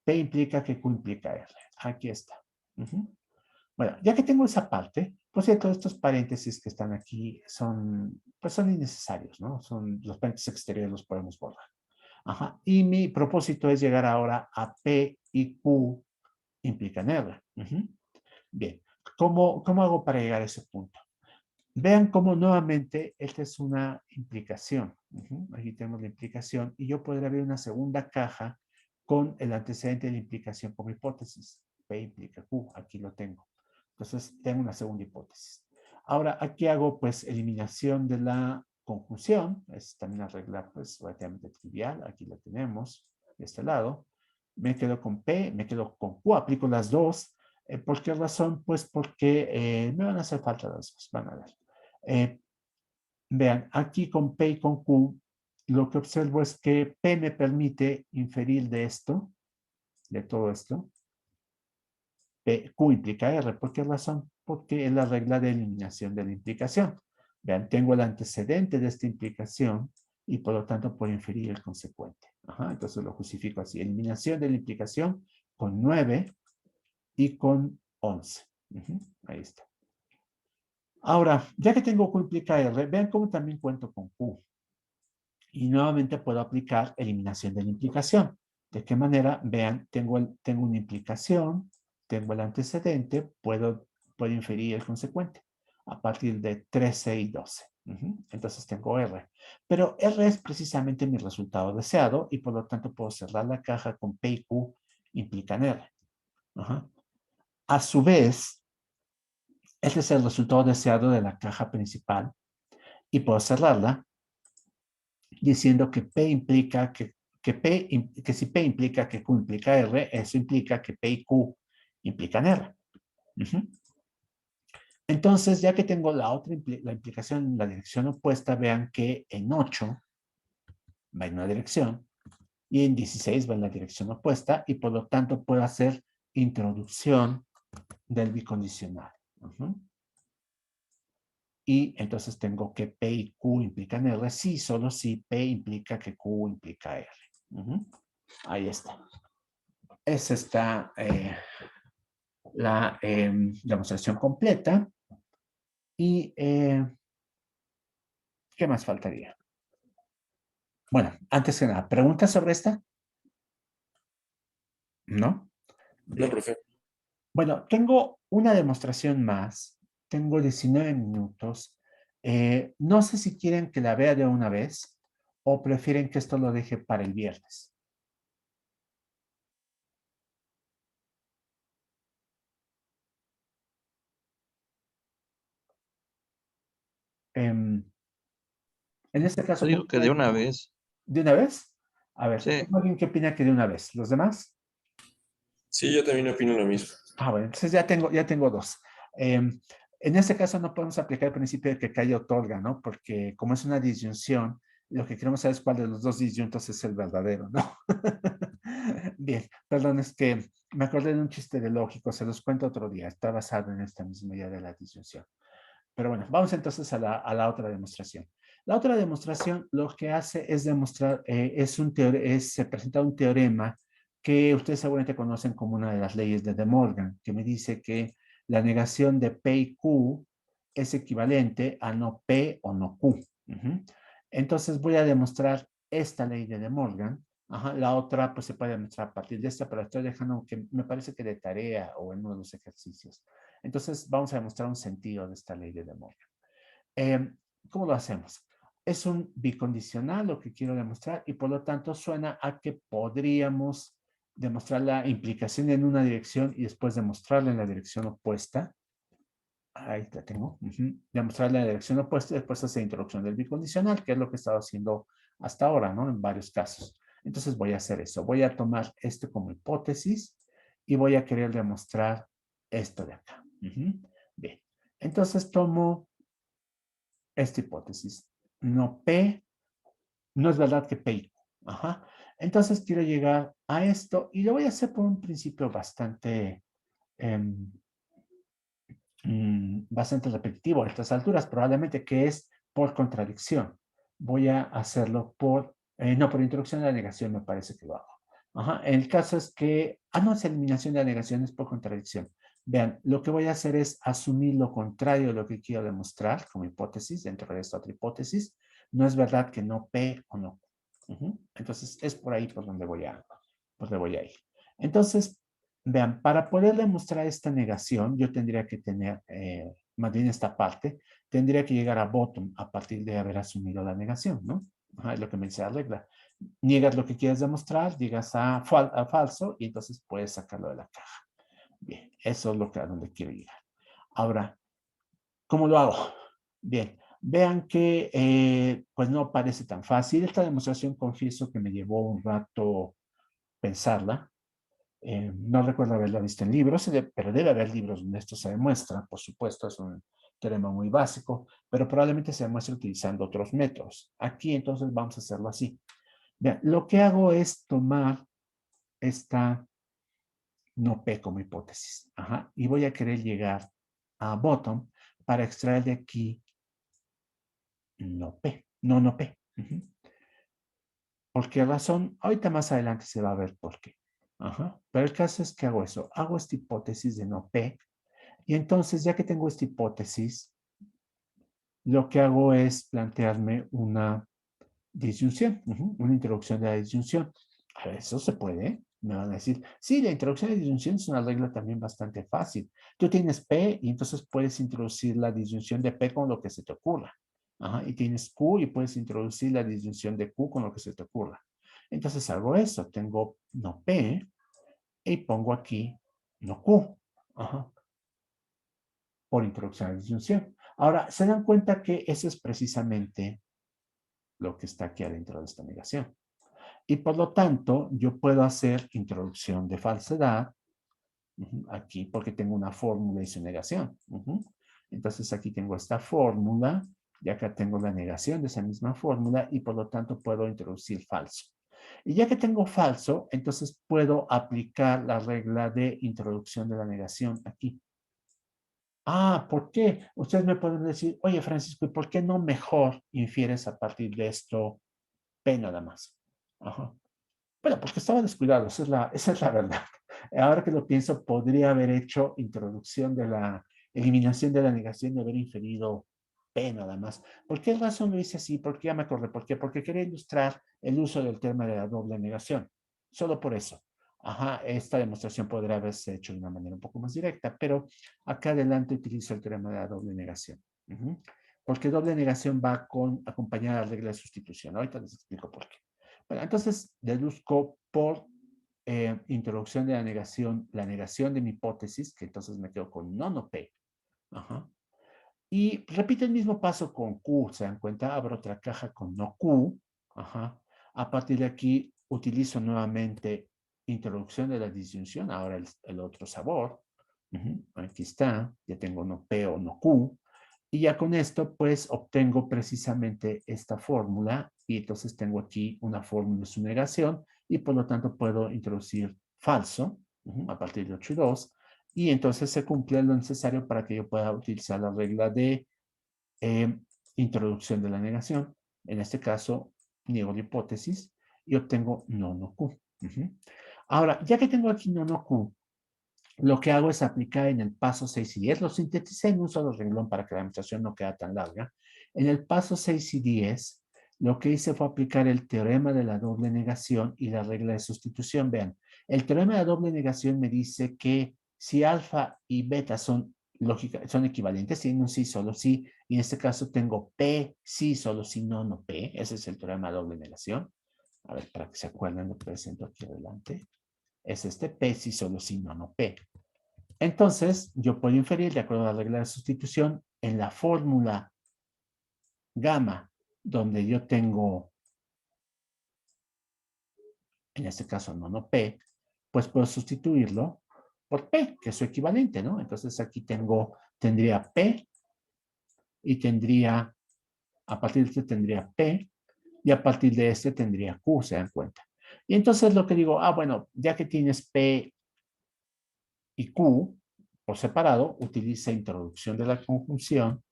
Speaker 1: P implica que Q implica R. Aquí está. Bueno, ya que tengo esa parte, por cierto, estos paréntesis que están aquí son, pues son innecesarios, ¿no? Son los paréntesis exteriores, los podemos borrar. Ajá. Y mi propósito es llegar ahora a P y Q implican R. Bien, ¿cómo hago para llegar a ese punto? Vean cómo nuevamente esta es una implicación. Aquí tenemos la implicación y yo podría abrir una segunda caja con el antecedente de la implicación como hipótesis. P implica Q, aquí lo tengo. Entonces tengo una segunda hipótesis. Ahora aquí hago pues eliminación de la conjunción. Es también una regla pues relativamente trivial. Aquí la tenemos de este lado. Me quedo con P, me quedo con Q, aplico las dos. ¿Por qué razón? Pues porque me van a hacer falta las dos, van a ver. Vean, aquí con P y con Q, lo que observo es que P me permite inferir de esto, de todo esto. Q implica R. ¿Por qué razón? Porque es la regla de eliminación de la implicación. Vean, tengo el antecedente de esta implicación y por lo tanto puedo inferir el consecuente. Ajá, entonces lo justifico así. Eliminación de la implicación con 9 y con 11. Ahí está. Ahora, ya que tengo Q implica R, vean cómo también cuento con Q. Y nuevamente puedo aplicar eliminación de la implicación. ¿De qué manera? Vean, tengo una implicación, tengo el antecedente, puedo inferir el consecuente a partir de 13 y 12. Entonces tengo R. Pero R es precisamente mi resultado deseado y por lo tanto puedo cerrar la caja con P y Q implican R. A su vez, este es el resultado deseado de la caja principal y puedo cerrarla diciendo que P implica que si P implica que Q implica R, eso implica que P y Q implican R. Entonces, ya que tengo la implicación en la dirección opuesta, vean que en 8 va en una dirección y en 16 va en la dirección opuesta y por lo tanto puedo hacer introducción del bicondicional. Y entonces tengo que P y Q implican R, sí, solo si P implica que Q implica R. Ahí está. Esa está la demostración completa. ¿Y qué más faltaría? Bueno, antes que nada, ¿preguntas sobre esta? ¿No?
Speaker 2: No,
Speaker 1: Bien.
Speaker 2: profe.
Speaker 1: Bueno, tengo una demostración más. Tengo 19 minutos. No sé si quieren que la vea de una vez o prefieren que esto lo deje para el viernes. En este caso,
Speaker 3: Yo digo que de una vez.
Speaker 1: ¿de una vez? A ver,
Speaker 3: Sí.
Speaker 1: ¿tengo alguien que opina que de una vez? ¿Los demás?
Speaker 2: Sí, yo también opino lo mismo.
Speaker 1: Ah, bueno, entonces ya tengo dos. En este caso no podemos aplicar el principio de que calle otorga, ¿no? Porque como es una disyunción, lo que queremos saber es cuál de los dos disyuntos es el verdadero, ¿no? Bien, perdón, es que me acordé de un chiste de lógico, se los cuento otro día, está basado en esta misma idea de la disyunción. Pero bueno, vamos entonces a la otra demostración. La otra demostración lo que hace es demostrar, se presenta un teorema que ustedes seguramente conocen como una de las leyes de De Morgan, que me dice que la negación de P y Q es equivalente a no P o no Q. Ujú. Entonces voy a demostrar esta ley de De Morgan. Ajá, la otra pues se puede demostrar a partir de esta, pero estoy dejando que me parece que de tarea o en uno de los ejercicios. Entonces vamos a demostrar un sentido de esta ley de De Morgan. Eh, ¿Cómo lo hacemos? Es un bicondicional lo que quiero demostrar y por lo tanto suena a que podríamos demostrar la implicación en una dirección y después demostrarla en la dirección opuesta. Ahí la tengo. Demostrarla en la dirección opuesta y después hacer introducción del bicondicional, que es lo que he estado haciendo hasta ahora, ¿no? En varios casos. Entonces voy a hacer eso. Voy a tomar esto como hipótesis y voy a querer demostrar esto de acá. Bien. Entonces tomo esta hipótesis. No P, no es verdad que P y Q. Ajá. Entonces quiero llegar a esto y lo voy a hacer por un principio bastante repetitivo a estas alturas, probablemente que es por contradicción. Voy a hacerlo no, por introducción de la negación me parece que lo hago. Ajá. El caso es que, no, es eliminación de la negación, es por contradicción. Vean, lo que voy a hacer es asumir lo contrario de lo que quiero demostrar como hipótesis dentro de esta otra hipótesis. No es verdad que no P o no Q. Entonces, es por ahí por donde voy a ir. Entonces, vean, para poder demostrar esta negación, yo tendría que tener, más bien esta parte, tendría que llegar a bottom a partir de haber asumido la negación, ¿no? Ajá, es lo que me dice la regla. Niegas lo que quieres demostrar, llegas a falso y entonces puedes sacarlo de la caja. Bien, eso es a donde quiero llegar. Ahora, ¿cómo lo hago? Bien, vean que pues no parece tan fácil. Esta demostración confieso que me llevó un rato pensarla. No recuerdo haberla visto en libros, pero debe haber libros donde esto se demuestra. Por supuesto, es un teorema muy básico, pero probablemente se demuestre utilizando otros métodos. Aquí entonces vamos a hacerlo así. Vean, lo que hago es tomar esta no P como hipótesis. Ajá, y voy a querer llegar a bottom para extraer de aquí no P, no P. ¿Por qué razón? Ahorita más adelante se va a ver por qué. Ajá. Pero el caso es que hago eso. Hago esta hipótesis de no P. Y entonces, ya que tengo esta hipótesis, lo que hago es plantearme una disyunción, una introducción de la disyunción. A ver, eso se puede. Me van a decir, sí, la introducción de disyunción es una regla también bastante fácil. Tú tienes P y entonces puedes introducir la disyunción de P con lo que se te ocurra. Ajá, y tienes Q y puedes introducir la disyunción de Q con lo que se te ocurra. Entonces hago eso. Tengo no P y pongo aquí no Q. Ajá, por introducción a la disyunción. Ahora, se dan cuenta que eso es precisamente lo que está aquí adentro de esta negación. Y por lo tanto, yo puedo hacer introducción de falsedad aquí porque tengo una fórmula y su negación. Entonces aquí tengo esta fórmula y acá tengo la negación de esa misma fórmula y por lo tanto puedo introducir falso. Y ya que tengo falso, entonces puedo aplicar la regla de introducción de la negación aquí. ¿Por qué? Ustedes me pueden decir, oye Francisco, ¿y por qué no mejor infieres a partir de esto P nada más? Ajá. Bueno, porque estaba descuidado, esa es la verdad. Ahora que lo pienso, podría haber hecho introducción de la eliminación de la negación y haber inferido P nada más. ¿Por qué razón lo hice así? Porque ya me acordé. ¿Por qué? Porque quería ilustrar el uso del tema de la doble negación. Solo por eso. Ajá, esta demostración podría haberse hecho de una manera un poco más directa, pero acá adelante utilizo el teorema de la doble negación. Porque doble negación va acompañada de la regla de sustitución. Ahorita les explico por qué. Bueno, entonces deduzco por introducción de la negación de mi hipótesis, que entonces me quedo con no P. Ajá. Y repito el mismo paso con Q, ¿se dan cuenta? Abro otra caja con no Q. Ajá. A partir de aquí utilizo nuevamente introducción de la disyunción, ahora el otro sabor. Aquí está, ya tengo no P o no Q. Y ya con esto, pues, obtengo precisamente esta fórmula y entonces tengo aquí una fórmula de su negación y por lo tanto puedo introducir falso a partir de 8 y 2 y entonces se cumple lo necesario para que yo pueda utilizar la regla de eh, introducción de la negación. En este caso, niego la hipótesis y obtengo no Q. Ahora, ya que tengo aquí no Q, lo que hago es aplicar en el paso 6 y 10. Lo sinteticé en un solo renglón para que la demostración no quede tan larga. En el paso 6 y 10, lo que hice fue aplicar el teorema de la doble negación y la regla de sustitución. Vean, el teorema de la doble negación me dice que si alfa y beta son son equivalentes, tienen un sí, solo sí, y en este caso tengo P, sí, solo sí, no P. Ese es el teorema de doble negación. A ver, para que se acuerden, lo presento aquí adelante. Es este P, sí, solo sí, no P. Entonces, yo puedo inferir, de acuerdo a la regla de sustitución, en la fórmula gamma, donde yo tengo, en este caso, no P, pues puedo sustituirlo por P, que es su equivalente, ¿no? Entonces aquí tendría P y tendría, a partir de este tendría P y a partir de este tendría Q, ¿se dan cuenta? Y entonces lo que digo, bueno, ya que tienes P y Q por separado, utiliza introducción de la conjunción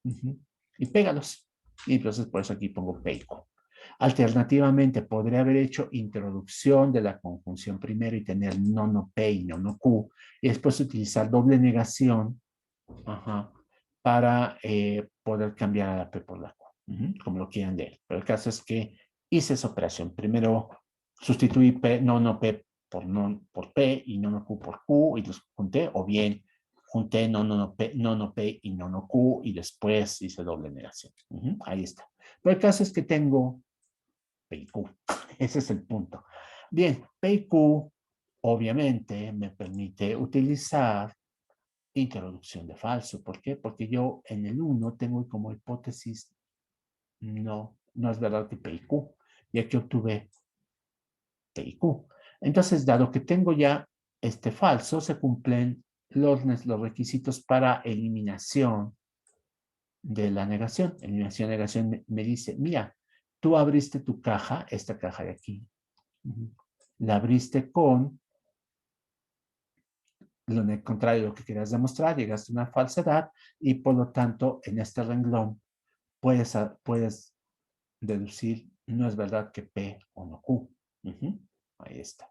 Speaker 1: y pégalos. Y entonces por eso aquí pongo P y Q. Alternativamente, podría haber hecho introducción de la conjunción primero y tener no P y no Q, y después utilizar doble negación para poder cambiar a la P por la Q, como lo quieran leer. Pero el caso es que hice esa operación. Primero sustituí P, no P por P y no Q por Q y los junté, o bien junté no P y no Q y después hice doble negación. Ahí está. Pero el caso es que tengo P y Q. Ese es el punto. Bien, P y Q obviamente me permite utilizar introducción de falso. ¿Por qué? Porque yo en el 1 tengo como hipótesis no es verdad que P y Q. Y aquí obtuve P y Q. Entonces, dado que tengo ya este falso, se cumplen los requisitos para eliminación de la negación. Eliminación de negación me dice, mira, tú abriste tu caja, esta caja de aquí, la abriste con lo contrario de lo que querías demostrar, llegaste a una falsedad y por lo tanto en este renglón puedes deducir, no es verdad que P o no Q. Ahí está.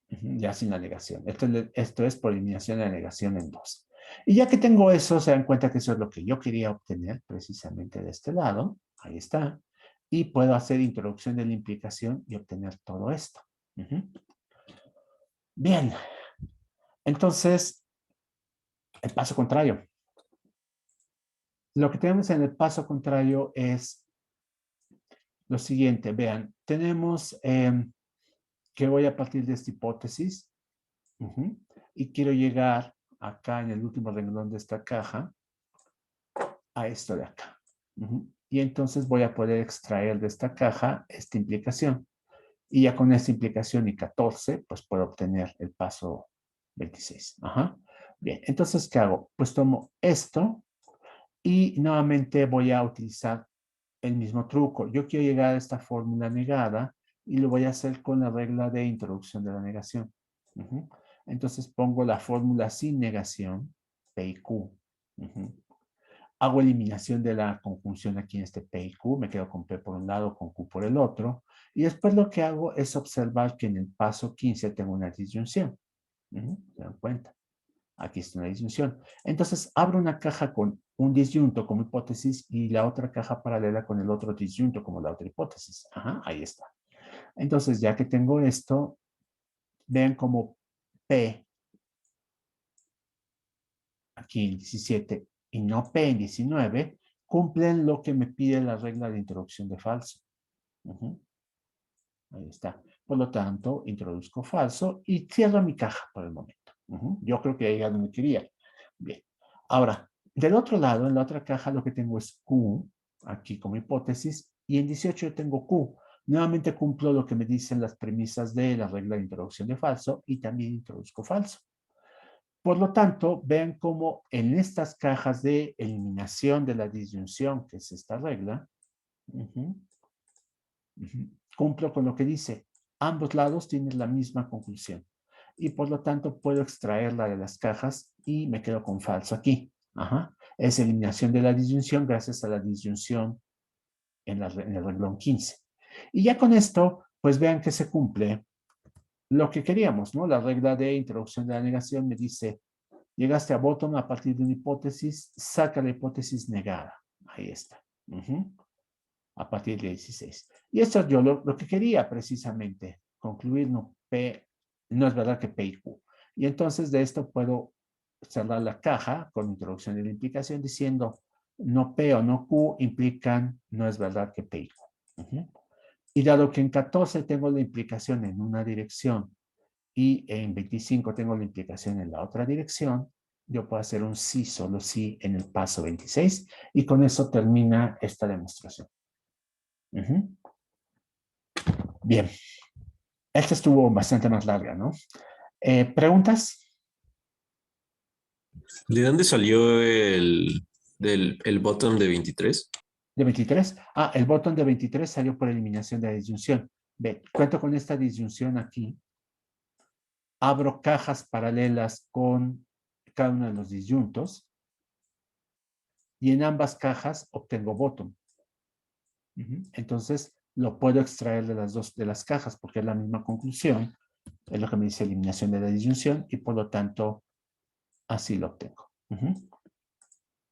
Speaker 1: Ya sin la negación. Esto es por eliminación de la negación en 2. Y ya que tengo eso, se dan cuenta que eso es lo que yo quería obtener precisamente de este lado. Ahí está. Y puedo hacer introducción de la implicación y obtener todo esto. Bien. Entonces, el paso contrario. Lo que tenemos en el paso contrario es lo siguiente. Vean, tenemos que voy a partir de esta hipótesis y quiero llegar acá en el último renglón de esta caja a esto de acá. Y entonces voy a poder extraer de esta caja esta implicación. Y ya con esta implicación y 14, pues puedo obtener el paso 26. Bien, entonces, ¿qué hago? Pues tomo esto y nuevamente voy a utilizar el mismo truco. Yo quiero llegar a esta fórmula negada y lo voy a hacer con la regla de introducción de la negación. Entonces pongo la fórmula sin negación, P y Q. Hago eliminación de la conjunción aquí en este P y Q, me quedo con P por un lado, con Q por el otro, y después lo que hago es observar que en el paso 15 tengo una disyunción. ¿Se dan cuenta? Aquí está una disyunción. Entonces, abro una caja con un disyunto como hipótesis y la otra caja paralela con el otro disyunto como la otra hipótesis. Ahí está. Entonces, ya que tengo esto, vean como P aquí en 17 y no P en 19 cumplen lo que me pide la regla de introducción de falso. Ahí está. Por lo tanto, introduzco falso y cierro mi caja por el momento. Yo creo que ahí es donde quería. Bien. Ahora, del otro lado, en la otra caja, lo que tengo es Q, aquí como hipótesis, y en 18 yo tengo Q. Nuevamente cumplo lo que me dicen las premisas de la regla de introducción de falso y también introduzco falso. Por lo tanto, vean cómo en estas cajas de eliminación de la disyunción, que es esta regla, cumplo con lo que dice, ambos lados tienen la misma conclusión. Y por lo tanto puedo extraerla de las cajas y me quedo con falso aquí. Es eliminación de la disyunción gracias a la disyunción en el renglón 15. Y ya con esto, pues vean que se cumple lo que queríamos, ¿no? La regla de introducción de la negación me dice, llegaste a bottom a partir de una hipótesis, saca la hipótesis negada. Ahí está. A partir de 16. Y esto es yo lo que quería precisamente, concluir, no, P, no es verdad que P y Q. Y entonces de esto puedo cerrar la caja con introducción de la implicación diciendo no P o no Q implican no es verdad que P y Q. Y dado que en 14 tengo la implicación en una dirección y en 25 tengo la implicación en la otra dirección, yo puedo hacer un sí, solo sí en el paso 26 y con eso termina esta demostración. Bien, esta estuvo bastante más larga, ¿no? ¿Preguntas?
Speaker 2: ¿De dónde salió el bottom de 23?
Speaker 1: ¿De 23? Ah, el botón de 23 salió por eliminación de la disyunción. Ve, cuento con esta disyunción aquí. Abro cajas paralelas con cada uno de los disyuntos y en ambas cajas obtengo bottom. Entonces, lo puedo extraer de las dos de las cajas porque es la misma conclusión. Es lo que me dice eliminación de la disyunción y por lo tanto, así lo obtengo.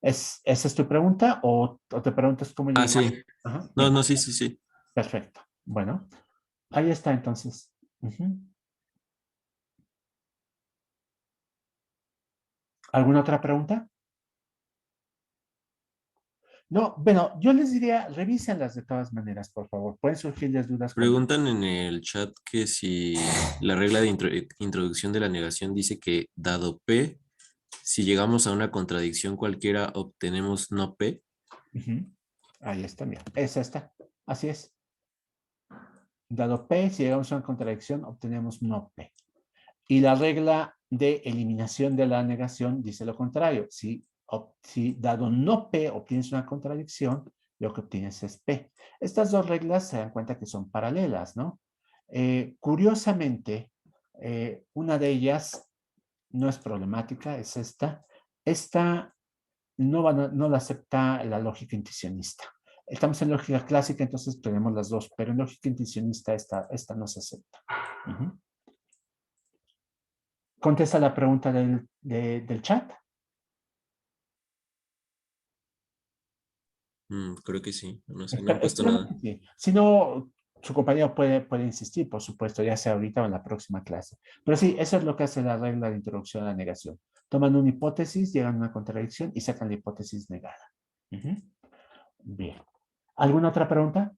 Speaker 1: ¿Esa es tu pregunta o te preguntas cómo
Speaker 2: Ah,
Speaker 1: llegar?
Speaker 2: sí.
Speaker 1: Ajá,
Speaker 2: No,
Speaker 1: bien,
Speaker 2: no, sí, sí, sí.
Speaker 1: perfecto. Bueno, ahí está entonces. ¿Alguna otra pregunta? No, bueno, yo les diría, revísenlas de todas maneras, por favor. Pueden surgirles dudas cuando...
Speaker 2: Preguntan en el chat que si la regla de introducción de la negación dice que dado P, si llegamos a una contradicción cualquiera, obtenemos no P.
Speaker 1: Ahí está, mira, esa está. Así es. Dado P, si llegamos a una contradicción, obtenemos no P. Y la regla de eliminación de la negación dice lo contrario. Si dado no P obtienes una contradicción, lo que obtienes es P. Estas dos reglas se dan cuenta que son paralelas, ¿no? Curiosamente, una de ellas no es problemática, es esta. Esta no la acepta la lógica intuicionista. Estamos en lógica clásica, entonces tenemos las dos, pero en lógica intuicionista esta no se acepta. Contesta la pregunta del chat.
Speaker 2: Creo que sí. No sé, no han puesto
Speaker 1: Esperemos
Speaker 2: nada.
Speaker 1: que sí. Si no, su compañero puede insistir, por supuesto, ya sea ahorita o en la próxima clase. Pero sí, eso es lo que hace la regla de introducción a la negación. Toman una hipótesis, llegan a una contradicción y sacan la hipótesis negada. Bien. ¿Alguna otra pregunta?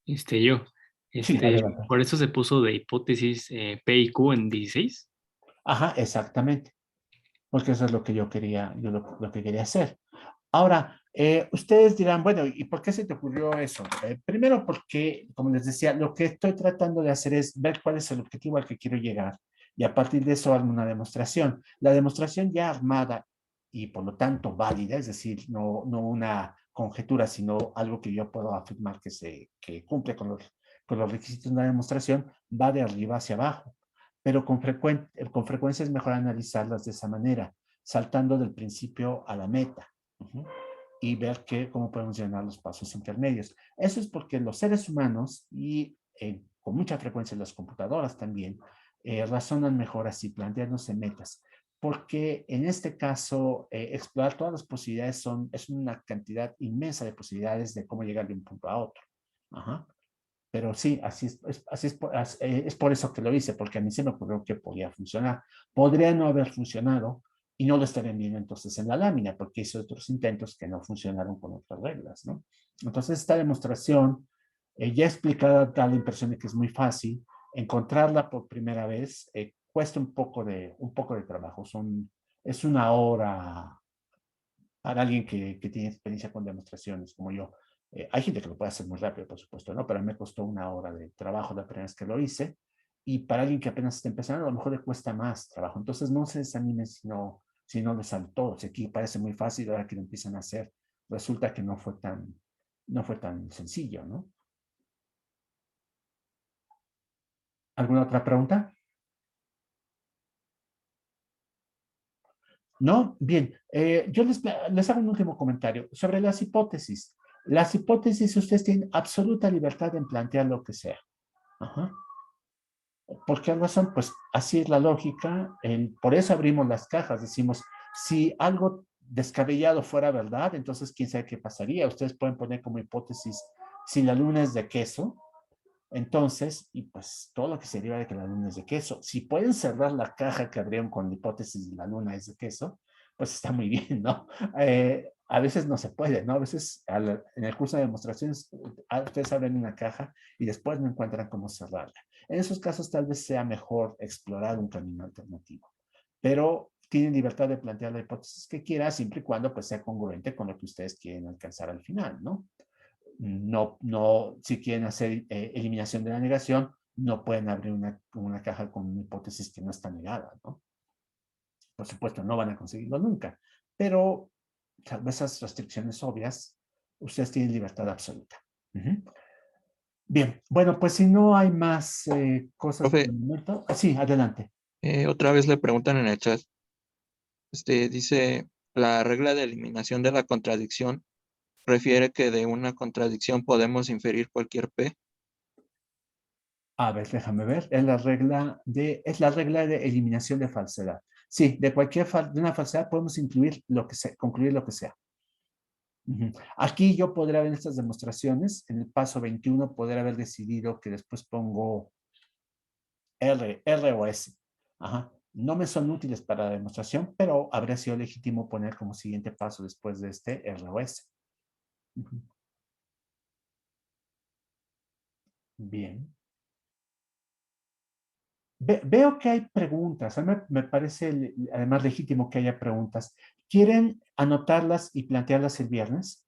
Speaker 3: Yo.
Speaker 1: Sí, adelante.
Speaker 3: Por eso se puso de hipótesis P y Q en 16.
Speaker 1: Ajá, exactamente. Porque eso es lo que yo quería, lo que quería hacer. Ahora, ustedes dirán, bueno, ¿y por qué se te ocurrió eso? Primero porque, como les decía, lo que estoy tratando de hacer es ver cuál es el objetivo al que quiero llegar y a partir de eso armo una demostración. La demostración ya armada y por lo tanto válida, es decir, no una conjetura, sino algo que yo puedo afirmar que cumple con los requisitos de una demostración, va de arriba hacia abajo. Pero con frecuencia es mejor analizarlas de esa manera, saltando del principio a la meta. Y ver cómo podemos llenar los pasos intermedios. Eso es porque los seres humanos y con mucha frecuencia las computadoras también razonan mejor así, planteándose metas. porque en este caso explorar todas las posibilidades es una cantidad inmensa de posibilidades de cómo llegar de un punto a otro. Ajá. Pero sí, es por eso que lo hice, porque a mí se me ocurrió que podía funcionar. Podría no haber funcionado y no lo estarían viendo entonces en la lámina, porque hice otros intentos que no funcionaron con otras reglas, ¿no? Entonces, esta demostración, ya explicada, da la impresión de que es muy fácil. Encontrarla por primera vez cuesta un poco de trabajo. Es una hora para alguien que tiene experiencia con demostraciones como yo. Hay gente que lo puede hacer muy rápido, por supuesto, ¿no? Pero a mí me costó una hora de trabajo la primera vez que lo hice. Y para alguien que apenas está empezando, a lo mejor le cuesta más trabajo. Entonces, no se desanimen si no les sale todo. Si aquí parece muy fácil, ahora que lo empiezan a hacer, resulta que no fue tan sencillo, ¿no? ¿Alguna otra pregunta? ¿No? Bien, yo les hago un último comentario sobre las hipótesis. Las hipótesis, ustedes tienen absoluta libertad en plantear lo que sea. Ajá. ¿Por qué razón? Pues así es la lógica. Por eso abrimos las cajas. Decimos, si algo descabellado fuera verdad, entonces quién sabe qué pasaría. Ustedes pueden poner como hipótesis, si la luna es de queso, entonces, y pues todo lo que se deriva de que la luna es de queso. Si pueden cerrar la caja que abrieron con la hipótesis de la luna es de queso, pues está muy bien, ¿no? A veces no se puede, ¿no? A veces en el curso de demostraciones ustedes abren una caja y después no encuentran cómo cerrarla. En esos casos tal vez sea mejor explorar un camino alternativo, pero tienen libertad de plantear la hipótesis que quieran siempre y cuando pues sea congruente con lo que ustedes quieren alcanzar al final, ¿no? No, si quieren hacer eliminación de la negación, no pueden abrir una caja con una hipótesis que no está negada, ¿no? Por supuesto, no van a conseguirlo nunca, pero salvo esas restricciones obvias, ustedes tienen libertad absoluta. Bien, bueno, pues si no hay más cosas por
Speaker 4: Profe,
Speaker 1: el momento. Sí, adelante.
Speaker 4: otra vez le preguntan en el chat, dice, la regla de eliminación de la contradicción refiere que de una contradicción podemos inferir cualquier P.
Speaker 1: A ver, déjame ver. Es la regla de eliminación de falsedad. Sí, de de una falsedad podemos concluir lo que sea. Aquí yo podría ver en estas demostraciones, en el paso 21, poder haber decidido que después pongo R o S. Ajá. No me son útiles para la demostración, pero habría sido legítimo poner como siguiente paso después de este R o S. Bien. Veo que hay preguntas. A mí me parece además legítimo que haya preguntas. ¿Quieren anotarlas y plantearlas el viernes?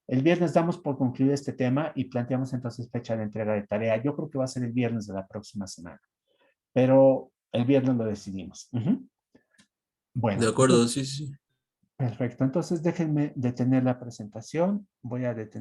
Speaker 1: El viernes damos por concluido este tema y planteamos entonces fecha de entrega de tarea. Yo creo que va a ser el viernes de la próxima semana, pero el viernes lo decidimos.
Speaker 2: De
Speaker 1: Bueno,
Speaker 2: acuerdo, sí, sí.
Speaker 1: perfecto. Entonces déjenme detener la presentación. Voy a detener.